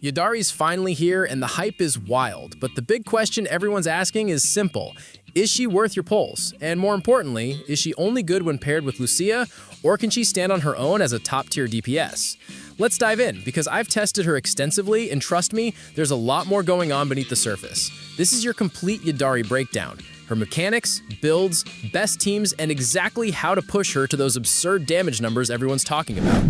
Yidhari's finally here and the hype is wild, but the big question everyone's asking is simple. Is she worth your pulls? And more importantly, is she only good when paired with Lucia, or can she stand on her own as a top-tier DPS? Let's dive in, because I've tested her extensively, and trust me, there's a lot more going on beneath the surface. This is your complete Yidhari breakdown. Her mechanics, builds, best teams, and exactly how to push her to those absurd damage numbers everyone's talking about.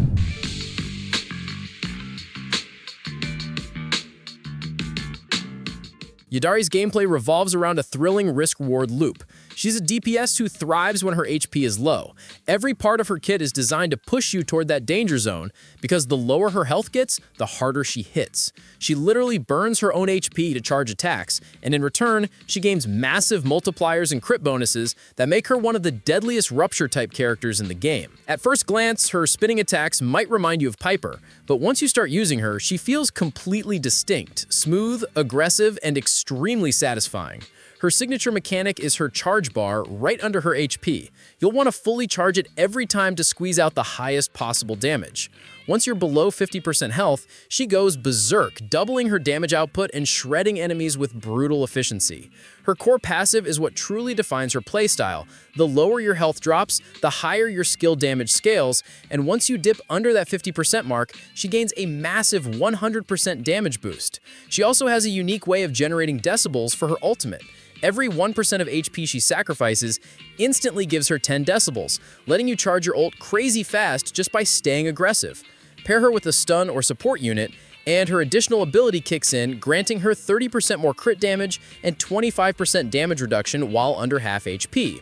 Yidhari's gameplay revolves around a thrilling risk-reward loop. She's a DPS who thrives when her HP is low. Every part of her kit is designed to push you toward that danger zone, because the lower her health gets, the harder she hits. She literally burns her own HP to charge attacks, and in return, she gains massive multipliers and crit bonuses that make her one of the deadliest Rupture-type characters in the game. At first glance, her spinning attacks might remind you of Piper, but once you start using her, she feels completely distinct, smooth, aggressive, and extremely satisfying. Her signature mechanic is her charge bar right under her HP. You'll want to fully charge it every time to squeeze out the highest possible damage. Once you're below 50% health, she goes berserk, doubling her damage output and shredding enemies with brutal efficiency. Her core passive is what truly defines her playstyle. The lower your health drops, the higher your skill damage scales, and once you dip under that 50% mark, she gains a massive 100% damage boost. She also has a unique way of generating decibels for her ultimate. Every 1% of HP she sacrifices instantly gives her 10 decibels, letting you charge your ult crazy fast just by staying aggressive. Pair her with a stun or support unit, and her additional ability kicks in, granting her 30% more crit damage and 25% damage reduction while under half HP.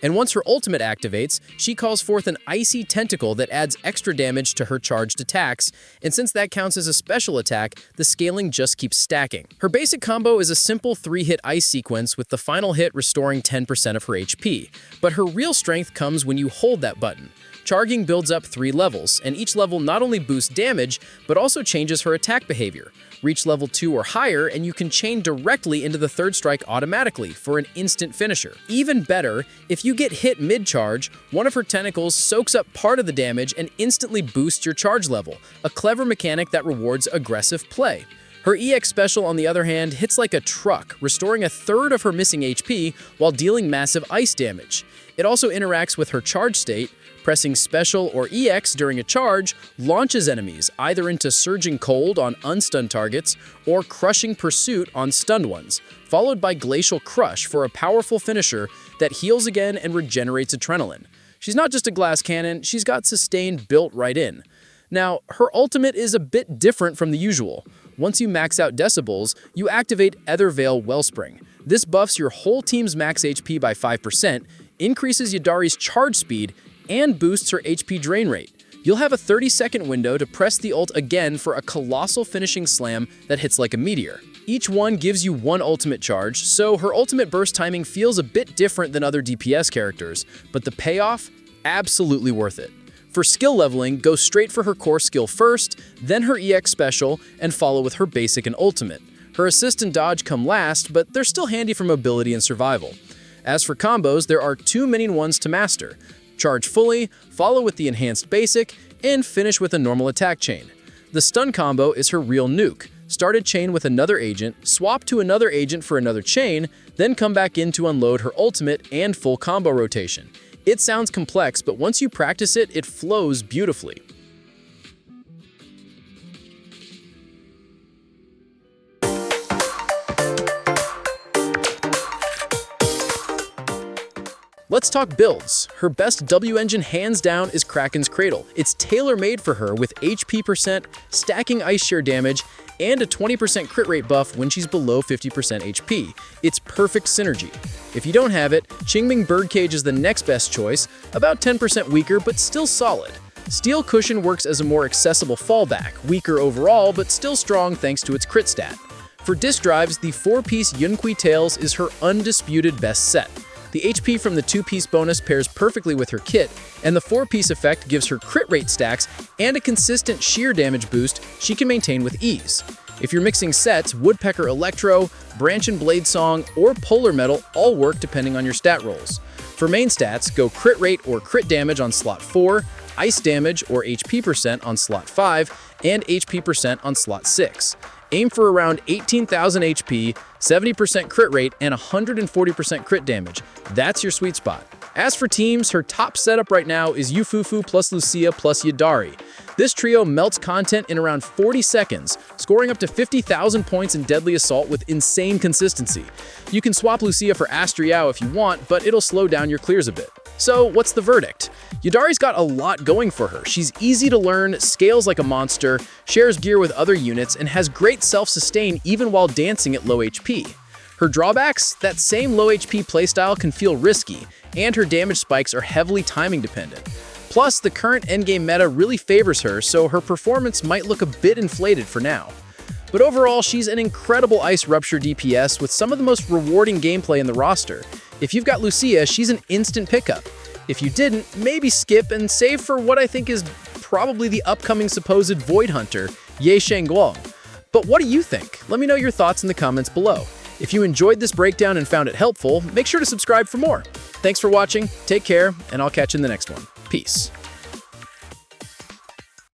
And once her ultimate activates, she calls forth an icy tentacle that adds extra damage to her charged attacks, and since that counts as a special attack, the scaling just keeps stacking. Her basic combo is a simple 3-hit ice sequence with the final hit restoring 10% of her HP, but her real strength comes when you hold that button. Charging builds up 3 levels, and each level not only boosts damage, but also changes her attack behavior. Reach level 2 or higher, and you can chain directly into the third strike automatically for an instant finisher. Even better, if you get hit mid-charge, one of her tentacles soaks up part of the damage and instantly boosts your charge level, a clever mechanic that rewards aggressive play. Her EX special, on the other hand, hits like a truck, restoring a third of her missing HP while dealing massive ice damage. It also interacts with her charge state. Pressing Special or EX during a charge launches enemies either into Surging Cold on unstunned targets or Crushing Pursuit on stunned ones, followed by Glacial Crush for a powerful finisher that heals again and regenerates adrenaline. She's not just a glass cannon, she's got sustain built right in. Now, her ultimate is a bit different from the usual. Once you max out decibels, you activate Etherveil Wellspring. This buffs your whole team's max HP by 5%, increases Yidhari's charge speed, and boosts her HP drain rate. You'll have a 30-second window to press the ult again for a colossal finishing slam that hits like a meteor. Each one gives you one ultimate charge, so her ultimate burst timing feels a bit different than other DPS characters, but the payoff? Absolutely worth it. For skill leveling, go straight for her core skill first, then her EX special, and follow with her basic and ultimate. Her assist and dodge come last, but they're still handy for mobility and survival. As for combos, there are 2 main ones to master. Charge fully, follow with the enhanced basic, and finish with a normal attack chain. The stun combo is her real nuke. Start a chain with another agent, swap to another agent for another chain, then come back in to unload her ultimate and full combo rotation. It sounds complex, but once you practice it, it flows beautifully. Let's talk builds. Her best W-Engine hands down is Kraken's Cradle. It's tailor-made for her with HP percent, stacking ice shear damage, and a 20% crit rate buff when she's below 50% HP. It's perfect synergy. If you don't have it, Qingming Birdcage is the next best choice, about 10% weaker but still solid. Steel Cushion works as a more accessible fallback, weaker overall but still strong thanks to its crit stat. For disc drives, the 4-piece Yunkui Tales is her undisputed best set. The HP from the 2-piece bonus pairs perfectly with her kit, and the 4-piece effect gives her crit rate stacks and a consistent sheer damage boost she can maintain with ease. If you're mixing sets, Woodpecker Electro, Branch and Blade Song, or Polar Metal all work depending on your stat rolls. For main stats, go crit rate or crit damage on slot 4, ice damage or HP percent on slot 5 and HP percent on slot 6. Aim for around 18,000 HP, 70% crit rate, and 140% crit damage. That's your sweet spot. As for teams, her top setup right now is Ju Fufu plus Lucia plus Yidhari. This trio melts content in around 40 seconds, scoring up to 50,000 points in Deadly Assault with insane consistency. You can swap Lucia for Astriao if you want, but it'll slow down your clears a bit. So what's the verdict? Yidhari's got a lot going for her. She's easy to learn, scales like a monster, shares gear with other units, and has great self-sustain even while dancing at low HP. Her drawbacks? That same low HP playstyle can feel risky, and her damage spikes are heavily timing dependent. Plus, the current endgame meta really favors her, so her performance might look a bit inflated for now. But overall, she's an incredible Ice Rupture DPS with some of the most rewarding gameplay in the roster. If you've got Lucia, she's an instant pickup. If you didn't, maybe skip and save for what I think is probably the upcoming supposed Void Hunter, Ye Shengguang. But what do you think? Let me know your thoughts in the comments below. If you enjoyed this breakdown and found it helpful, make sure to subscribe for more. Thanks for watching, take care, and I'll catch you in the next one. Peace.